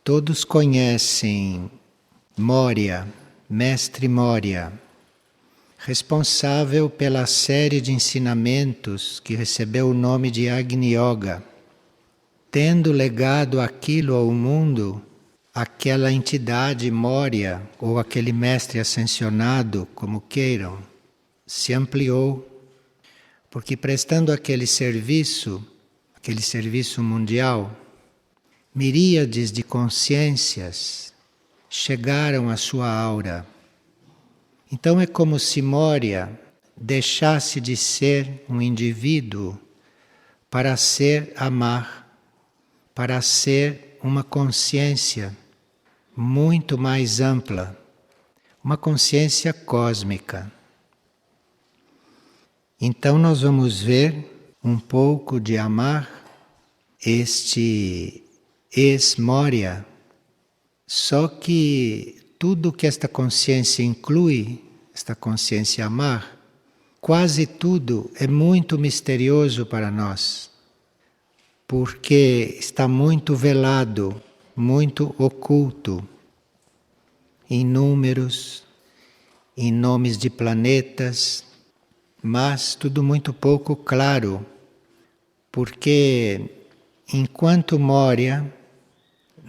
Todos conhecem Moria, Mestre Moria, responsável pela série de ensinamentos que recebeu o nome de Agni Yoga, tendo legado aquilo ao mundo, aquela entidade Moria, ou aquele mestre ascensionado, como queiram, se ampliou, porque prestando aquele serviço mundial, miríades de consciências chegaram à sua aura. Então é como se Moria deixasse de ser um indivíduo para ser amar, para ser uma consciência muito mais ampla, uma consciência cósmica. Então nós vamos ver um pouco de amar este ex-Moria, só que tudo que esta consciência inclui, esta consciência amar, quase tudo é muito misterioso para nós, porque está muito velado, muito oculto, em números, em nomes de planetas, mas tudo muito pouco claro, porque enquanto Moria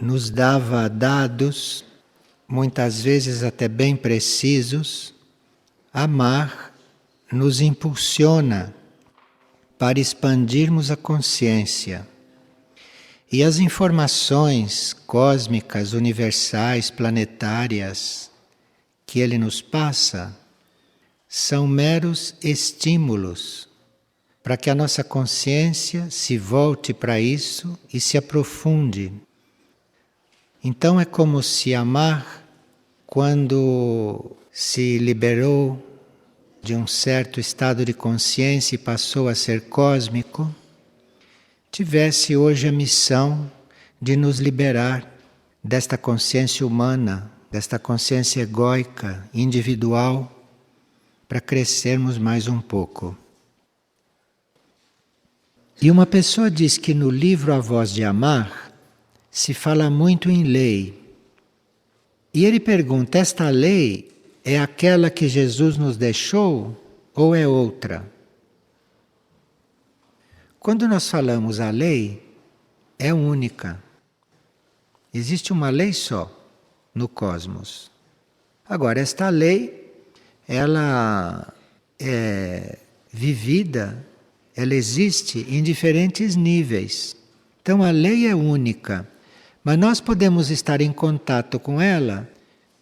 nos dava dados, muitas vezes até bem precisos, amar nos impulsiona para expandirmos a consciência. E as informações cósmicas, universais, planetárias que ele nos passa são meros estímulos para que a nossa consciência se volte para isso e se aprofunde. Então é como se amar, quando se liberou de um certo estado de consciência e passou a ser cósmico, tivesse hoje a missão de nos liberar desta consciência humana, desta consciência egóica, individual, para crescermos mais um pouco. E uma pessoa diz que no livro A Voz de Amar se fala muito em lei. E ele pergunta, esta lei é aquela que Jesus nos deixou ou é outra? Quando nós falamos a lei, é única. Existe uma lei só no cosmos. Agora, esta lei, ela é vivida, ela existe em diferentes níveis. Então a lei é única, mas nós podemos estar em contato com ela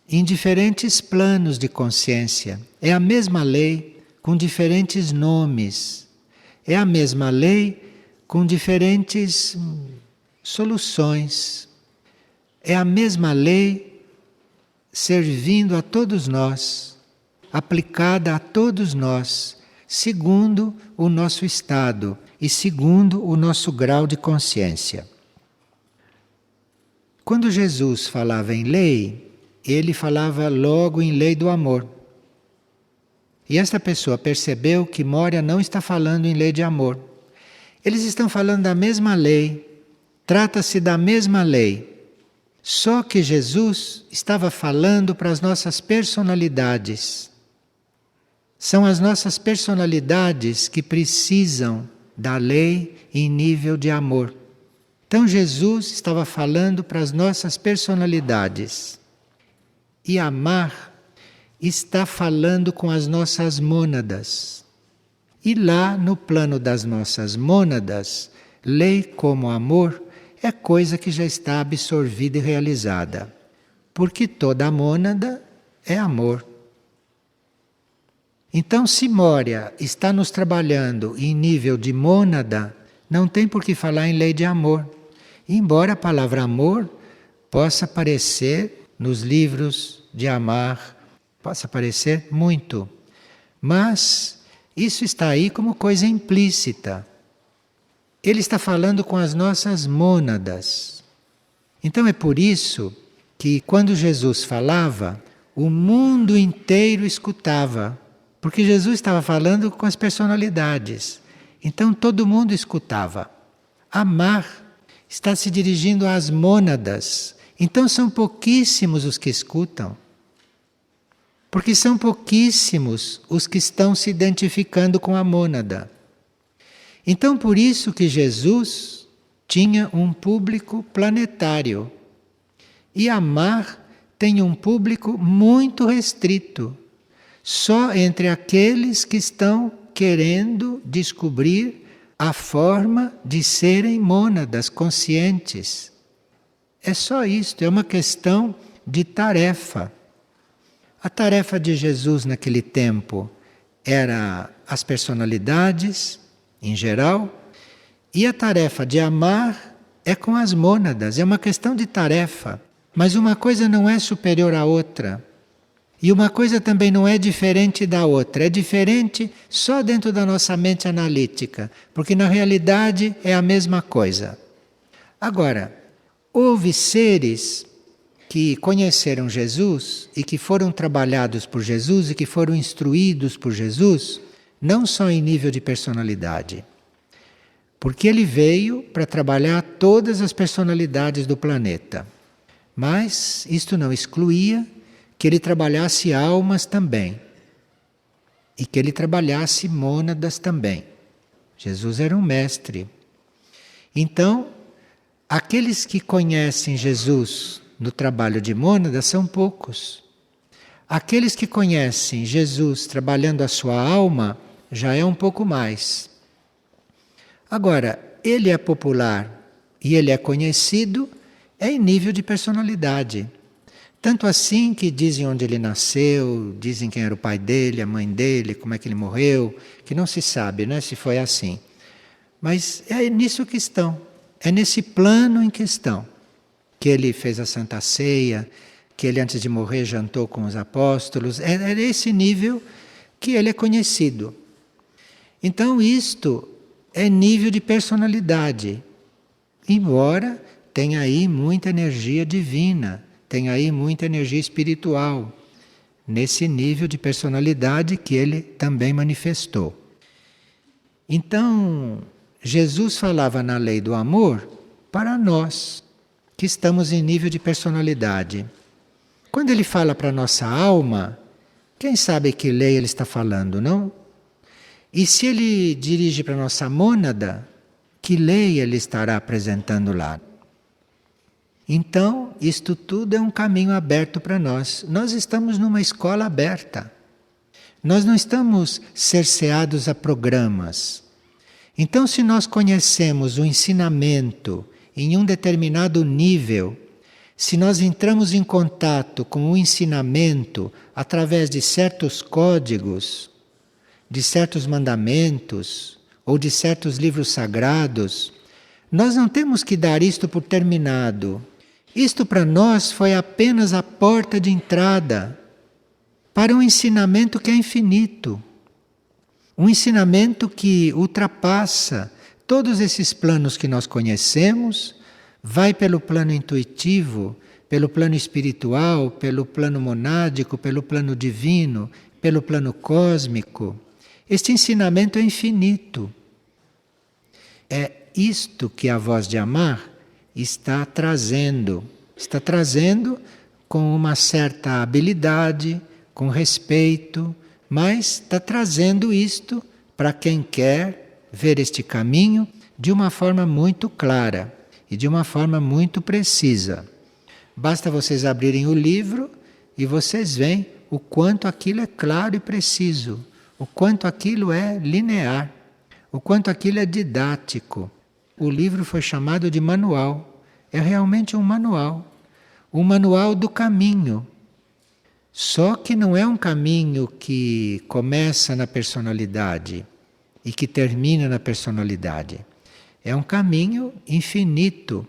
em diferentes planos de consciência. É a mesma lei com diferentes nomes. É a mesma lei com diferentes soluções. É a mesma lei servindo a todos nós, aplicada a todos nós, segundo o nosso estado e segundo o nosso grau de consciência. Quando Jesus falava em lei, ele falava logo em lei do amor. E esta pessoa percebeu que Moria não está falando em lei de amor. Eles estão falando da mesma lei, trata-se da mesma lei. Só que Jesus estava falando para as nossas personalidades. São as nossas personalidades que precisam da lei em nível de amor. Então Jesus estava falando para as nossas personalidades. E amar está falando com as nossas mônadas. E lá no plano das nossas mônadas, lei como amor é coisa que já está absorvida e realizada. Porque toda mônada é amor. Então, se Moria está nos trabalhando em nível de mônada, não tem por que falar em lei de amor. Embora a palavra amor possa aparecer nos livros de amar, possa aparecer muito. Mas isso está aí como coisa implícita. Ele está falando com as nossas mônadas. Então é por isso que quando Jesus falava, o mundo inteiro escutava. Porque Jesus estava falando com as personalidades. Então todo mundo escutava. Amar está se dirigindo às mônadas Então são pouquíssimos os que escutam, porque são pouquíssimos os que estão se identificando com a mônada. Então por isso que Jesus tinha um público planetário e Amar tem um público muito restrito, só entre aqueles que estão querendo descobrir a forma de serem mônadas conscientes. É só isto, é uma questão de tarefa. A tarefa de Jesus naquele tempo era as personalidades, em geral, e a tarefa de Amar é com as mônadas, é uma questão de tarefa. Mas uma coisa não é superior à outra. E uma coisa também não é diferente da outra. É diferente só dentro da nossa mente analítica, porque na realidade é a mesma coisa. Agora, houve seres que conheceram Jesus e que foram trabalhados por Jesus e que foram instruídos por Jesus, não só em nível de personalidade. Porque ele veio para trabalhar todas as personalidades do planeta. Mas isto não excluía que ele trabalhasse almas também. E que ele trabalhasse mônadas também. Jesus era um mestre. Então, aqueles que conhecem Jesus no trabalho de mônadas são poucos. Aqueles que conhecem Jesus trabalhando a sua alma já é um pouco mais. Agora, ele é popular e ele é conhecido é em nível de personalidade. Tanto assim que dizem onde ele nasceu, dizem quem era o pai dele, a mãe dele, como é que ele morreu, que não se sabe, né, se foi assim. Mas é nisso que estão, é nesse plano em que estão. Que ele fez a Santa Ceia, que ele antes de morrer jantou com os apóstolos, é nesse nível que ele é conhecido. Então isto é nível de personalidade, embora tem aí muita energia divina, tem aí muita energia espiritual, nesse nível de personalidade que ele também manifestou. Então, Jesus falava na lei do amor para nós, que estamos em nível de personalidade. Quando ele fala para a nossa alma, quem sabe que lei ele está falando, não? E se ele dirige para a nossa mônada, que lei ele estará apresentando lá? Então, isto tudo é um caminho aberto para nós. Nós estamos numa escola aberta. Nós não estamos cerceados a programas. Então, se nós conhecemos o ensinamento em um determinado nível, se nós entramos em contato com o ensinamento através de certos códigos, de certos mandamentos ou de certos livros sagrados, nós não temos que dar isto por terminado. Isto para nós foi apenas a porta de entrada para um ensinamento que é infinito. Um ensinamento que ultrapassa todos esses planos que nós conhecemos, vai pelo plano intuitivo, pelo plano espiritual, pelo plano monádico, pelo plano divino, pelo plano cósmico. Este ensinamento é infinito. É isto que a voz de Amar está trazendo com uma certa habilidade, com respeito, mas está trazendo isto para quem quer ver este caminho de uma forma muito clara e de uma forma muito precisa. Basta vocês abrirem o livro e vocês veem o quanto aquilo é claro e preciso, o quanto aquilo é linear, o quanto aquilo é didático. O livro foi chamado de manual. É realmente um manual do caminho. Só que não é um caminho que começa na personalidade e que termina na personalidade. É um caminho infinito,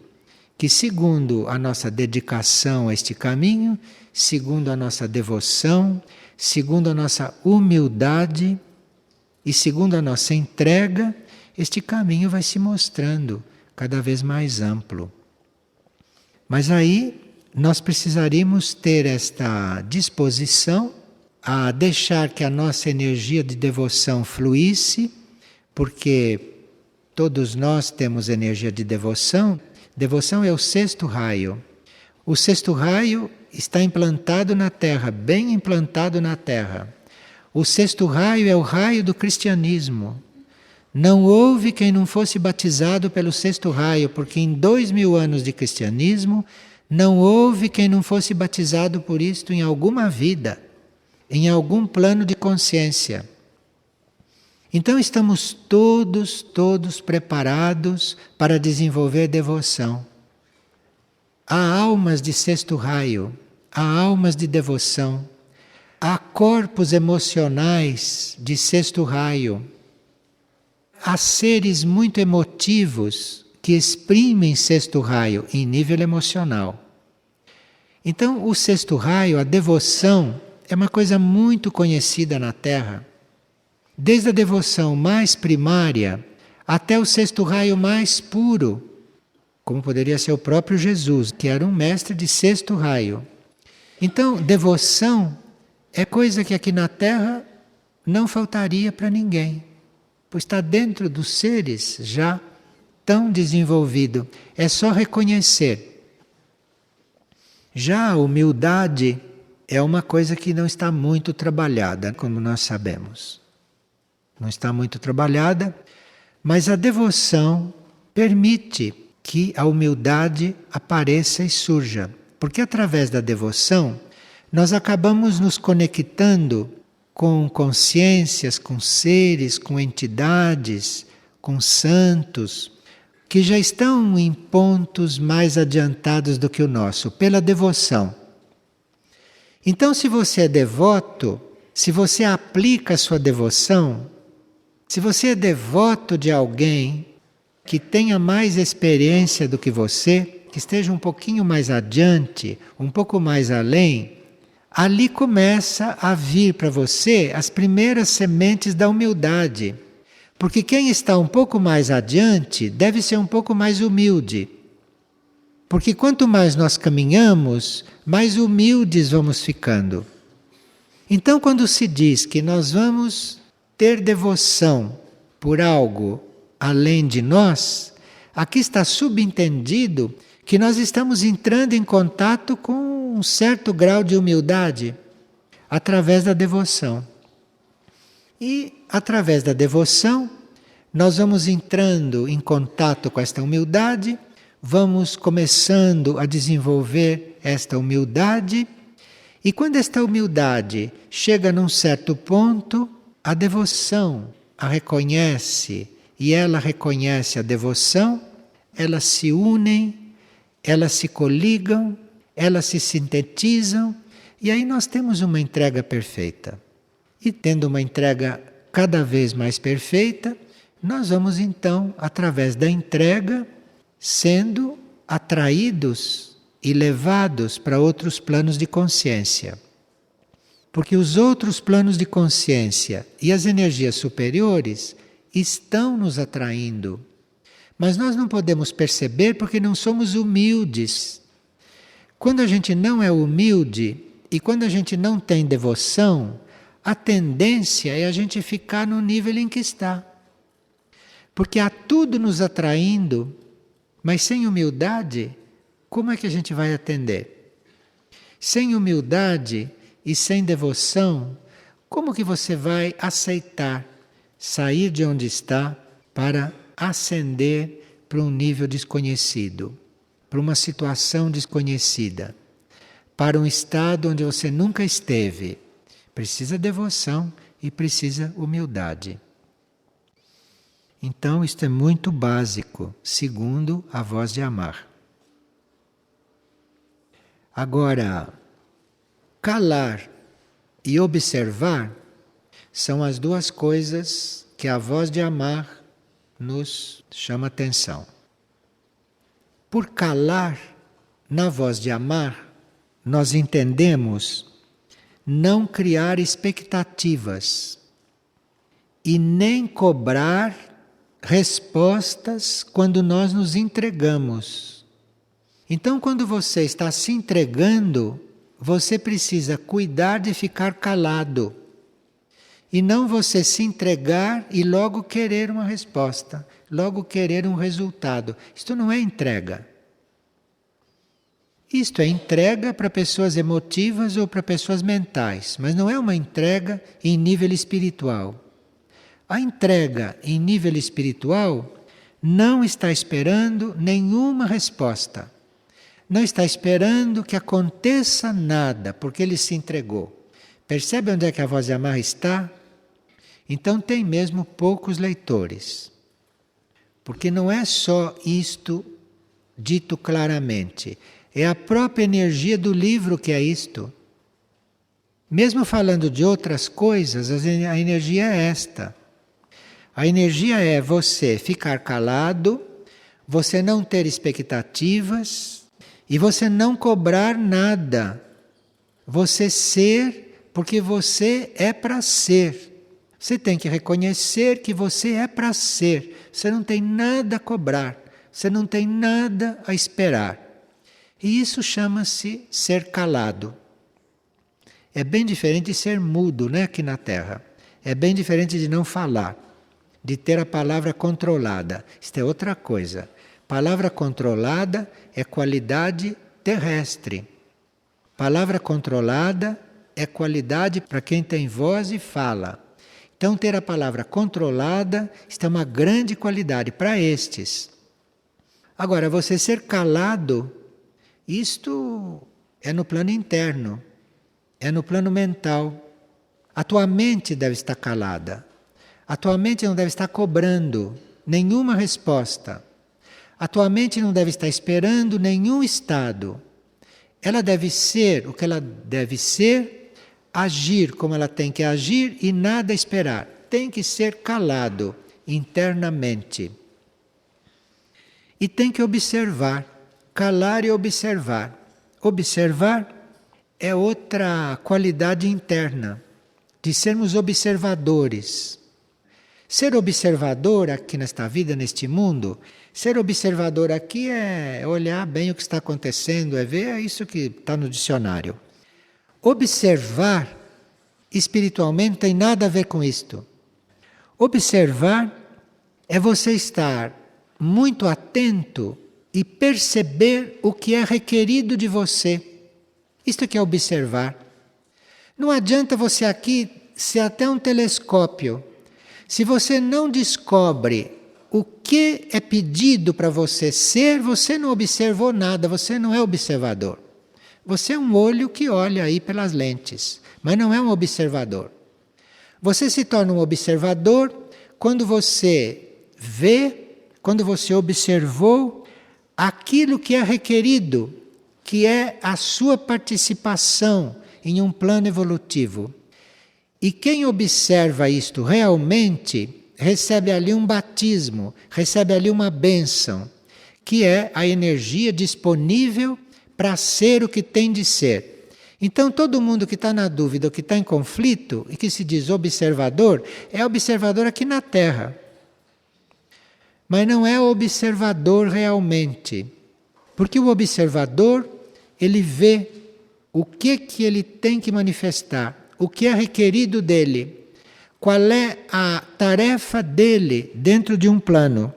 que segundo a nossa dedicação a este caminho, segundo a nossa devoção, segundo a nossa humildade e segundo a nossa entrega, este caminho vai se mostrando cada vez mais amplo. Mas aí nós precisaríamos ter esta disposição a deixar que a nossa energia de devoção fluísse, porque todos nós temos energia de devoção. Devoção é o sexto raio. O sexto raio está implantado na Terra, bem implantado na Terra. O sexto raio é o raio do cristianismo. Não houve quem não fosse batizado pelo sexto raio, porque em 2000 anos de cristianismo, não houve quem não fosse batizado por isto em alguma vida, em algum plano de consciência. Então estamos todos preparados para desenvolver devoção. Há almas de sexto raio, há almas de devoção, há corpos emocionais de sexto raio, há seres muito emotivos que exprimem sexto raio em nível emocional. Então, o sexto raio, a devoção, é uma coisa muito conhecida na Terra. Desde a devoção mais primária até o sexto raio mais puro, como poderia ser o próprio Jesus, que era um mestre de sexto raio. Então, devoção é coisa que aqui na Terra não faltaria para ninguém, pois está dentro dos seres já tão desenvolvido. É só reconhecer. Já a humildade é uma coisa que não está muito trabalhada, como nós sabemos. Não está muito trabalhada, mas a devoção permite que a humildade apareça e surja. Porque através da devoção, nós acabamos nos conectando com consciências, com seres, com entidades, com santos, que já estão em pontos mais adiantados do que o nosso, pela devoção. Então, se você é devoto, se você aplica a sua devoção, se você é devoto de alguém que tenha mais experiência do que você, que esteja um pouquinho mais adiante, um pouco mais além, ali começa a vir para você as primeiras sementes da humildade. Porque quem está um pouco mais adiante deve ser um pouco mais humilde. Porque quanto mais nós caminhamos, mais humildes vamos ficando. Então, quando se diz que nós vamos ter devoção por algo além de nós, aqui está subentendido que nós estamos entrando em contato com um certo grau de humildade através da devoção. E através da devoção, nós vamos entrando em contato com esta humildade, vamos começando a desenvolver esta humildade, e quando esta humildade chega num certo ponto, a devoção a reconhece e ela reconhece a devoção, elas se unem, elas se coligam, elas se sintetizam, e aí nós temos uma entrega perfeita. E tendo uma entrega cada vez mais perfeita, nós vamos então, através da entrega, sendo atraídos e levados para outros planos de consciência. Porque os outros planos de consciência e as energias superiores estão nos atraindo. Mas nós não podemos perceber porque não somos humildes. Quando a gente não é humilde e quando a gente não tem devoção, a tendência é a gente ficar no nível em que está. Porque há tudo nos atraindo, mas sem humildade, como é que a gente vai atender? Sem humildade e sem devoção, como que você vai aceitar sair de onde está para ascender para um nível desconhecido, para uma situação desconhecida, para um estado onde você nunca esteve? Precisa devoção e precisa humildade. Então, isto é muito básico, segundo a voz de amar. Agora, calar e observar são as duas coisas que a voz de amar nos chama atenção. Por calar, na voz de amar, nós entendemos não criar expectativas e nem cobrar respostas quando nós nos entregamos. Então, quando você está se entregando, você precisa cuidar de ficar calado. E não você se entregar e logo querer uma resposta, logo querer um resultado. Isto não é entrega. Isto é entrega para pessoas emotivas ou para pessoas mentais, mas não é uma entrega em nível espiritual. A entrega em nível espiritual não está esperando nenhuma resposta. Não está esperando que aconteça nada, porque ele se entregou. Percebe onde é que a voz de Amarra está? Então tem mesmo poucos leitores. Porque não é só isto dito claramente. É a própria energia do livro que é isto. Mesmo falando de outras coisas, a energia é esta. A energia é você ficar calado, você não ter expectativas e você não cobrar nada. Você ser porque você é para ser. Você tem que reconhecer que você é para ser. Você não tem nada a cobrar, você não tem nada a esperar. E isso chama-se ser calado. É bem diferente de ser mudo, né, aqui na Terra. É bem diferente de não falar, de ter a palavra controlada. Isto é outra coisa. Palavra controlada é qualidade terrestre. Palavra controlada é qualidade para quem tem voz e fala. Então, ter a palavra controlada, isto é uma grande qualidade para estes. Agora, você ser calado, isto é no plano interno, é no plano mental. A tua mente deve estar calada. A tua mente não deve estar cobrando nenhuma resposta. A tua mente não deve estar esperando nenhum estado. Ela deve ser o que ela deve ser, agir como ela tem que agir e nada esperar. Tem que ser calado internamente. E tem que observar, calar e observar. Observar é outra qualidade interna, de sermos observadores. Ser observador aqui nesta vida, neste mundo, ser observador aqui é olhar bem o que está acontecendo, é ver, é isso que está no dicionário. Observar espiritualmente não tem nada a ver com isto. Observar é você estar muito atento e perceber o que é requerido de você. Isto que é observar. Não adianta você aqui ser até um telescópio. Se você não descobre o que é pedido para você ser, você não observou nada, você não é observador. Você é um olho que olha aí pelas lentes, mas não é um observador. Você se torna um observador quando você vê, quando você observou aquilo que é requerido, que é a sua participação em um plano evolutivo. E quem observa isto realmente recebe ali um batismo, recebe ali uma bênção, que é a energia disponível para ser o que tem de ser. Então todo mundo que está na dúvida, que está em conflito e que se diz observador, é observador aqui na Terra. Mas não é observador realmente. Porque o observador, ele vê o que ele tem que manifestar, o que é requerido dele, qual é a tarefa dele dentro de um plano.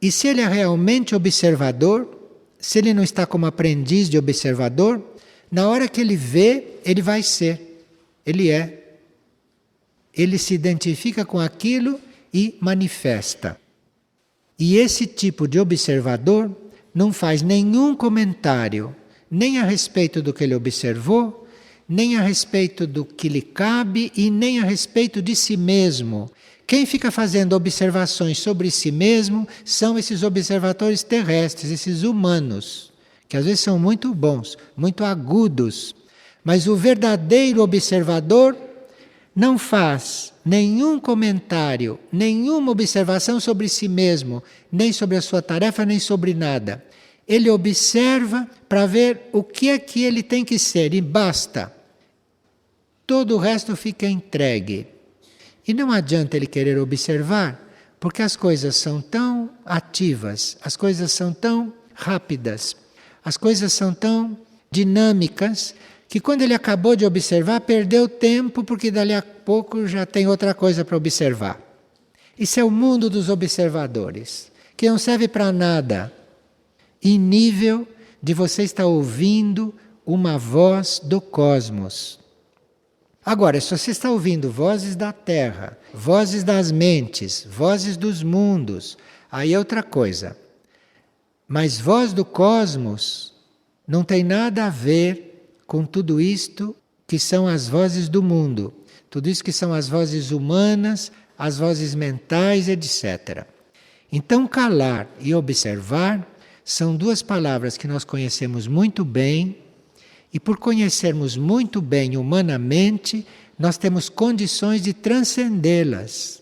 E se ele é realmente observador, se ele não está como aprendiz de observador, na hora que ele vê, ele vai ser. Ele é. Ele se identifica com aquilo e manifesta. E esse tipo de observador não faz nenhum comentário, nem a respeito do que ele observou, nem a respeito do que lhe cabe e nem a respeito de si mesmo. Quem fica fazendo observações sobre si mesmo são esses observadores terrestres, esses humanos, que às vezes são muito bons, muito agudos. Mas o verdadeiro observador não faz nenhum comentário, nenhuma observação sobre si mesmo, nem sobre a sua tarefa, nem sobre nada. Ele observa para ver o que é que ele tem que ser e basta. Todo o resto fica entregue. E não adianta ele querer observar, porque as coisas são tão ativas, as coisas são tão rápidas, as coisas são tão dinâmicas, que quando ele acabou de observar, perdeu tempo, porque dali a pouco já tem outra coisa para observar. Isso é o mundo dos observadores, que não serve para nada, em nível de você estar ouvindo uma voz do cosmos. Agora, se você está ouvindo vozes da Terra, vozes das mentes, vozes dos mundos, aí é outra coisa. Mas voz do cosmos não tem nada a ver com tudo isto que são as vozes do mundo. Tudo isso que são as vozes humanas, as vozes mentais, etc. Então, calar e observar são duas palavras que nós conhecemos muito bem, e por conhecermos muito bem humanamente, nós temos condições de transcendê-las.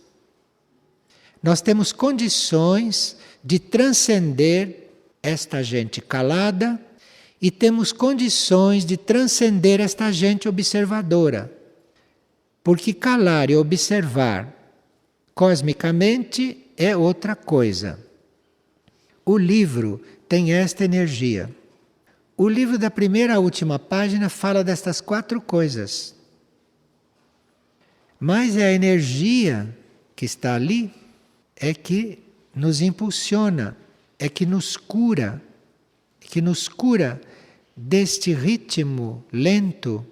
Nós temos condições de transcender esta gente calada e temos condições de transcender esta gente observadora. Porque calar e observar cosmicamente é outra coisa. O livro tem esta energia. O livro da primeira à última página fala destas 4 coisas. Mas é a energia que está ali é que nos impulsiona, é que nos cura deste ritmo lento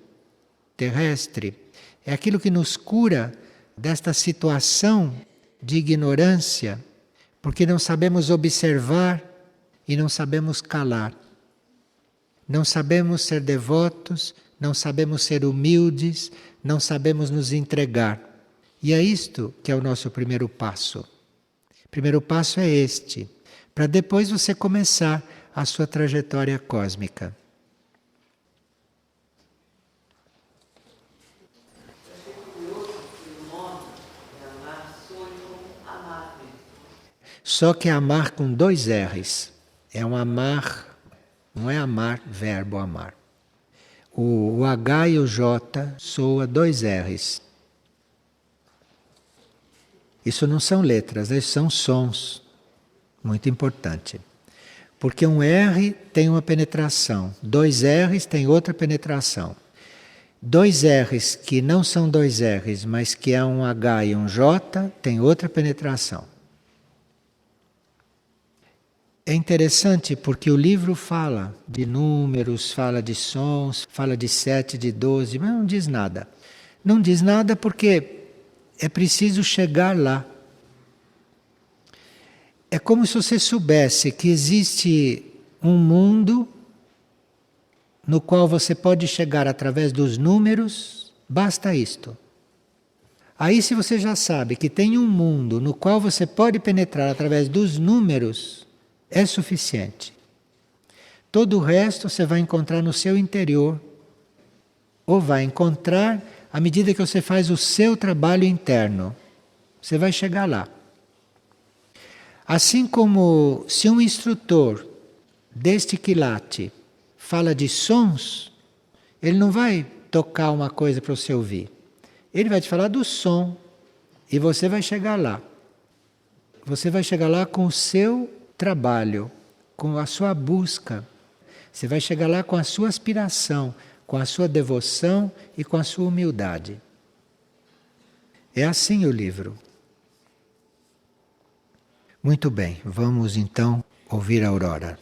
terrestre. É aquilo que nos cura desta situação de ignorância, porque não sabemos observar e não sabemos calar. Não sabemos ser devotos, não sabemos ser humildes, não sabemos nos entregar. E é isto que é o nosso primeiro passo. O primeiro passo é este, para depois você começar a sua trajetória cósmica. Só que é amar com 2 R's. É um amar, não é amar, verbo amar. O H e o J soa 2 R's. Isso não são letras, isso são sons. Muito importante. Porque um R tem uma penetração, 2 R's tem outra penetração. 2 R's que não são 2 R's, mas que é um H e um J, tem outra penetração. É interessante porque o livro fala de números, fala de sons, fala de 7, de 12, mas não diz nada. Não diz nada porque é preciso chegar lá. É como se você soubesse que existe um mundo no qual você pode chegar através dos números, basta isto. Aí, se você já sabe que tem um mundo no qual você pode penetrar através dos números, é suficiente. Todo o resto você vai encontrar no seu interior, ou vai encontrar à medida que você faz o seu trabalho interno. Você vai chegar lá. Assim como se um instrutor deste quilate fala de sons, ele não vai tocar uma coisa para você ouvir. Ele vai te falar do som e você vai chegar lá. Você vai chegar lá com o seu trabalho, com a sua busca. Você vai chegar lá com a sua aspiração, com a sua devoção e com a sua humildade. É assim o livro. Muito bem, vamos então ouvir a Aurora.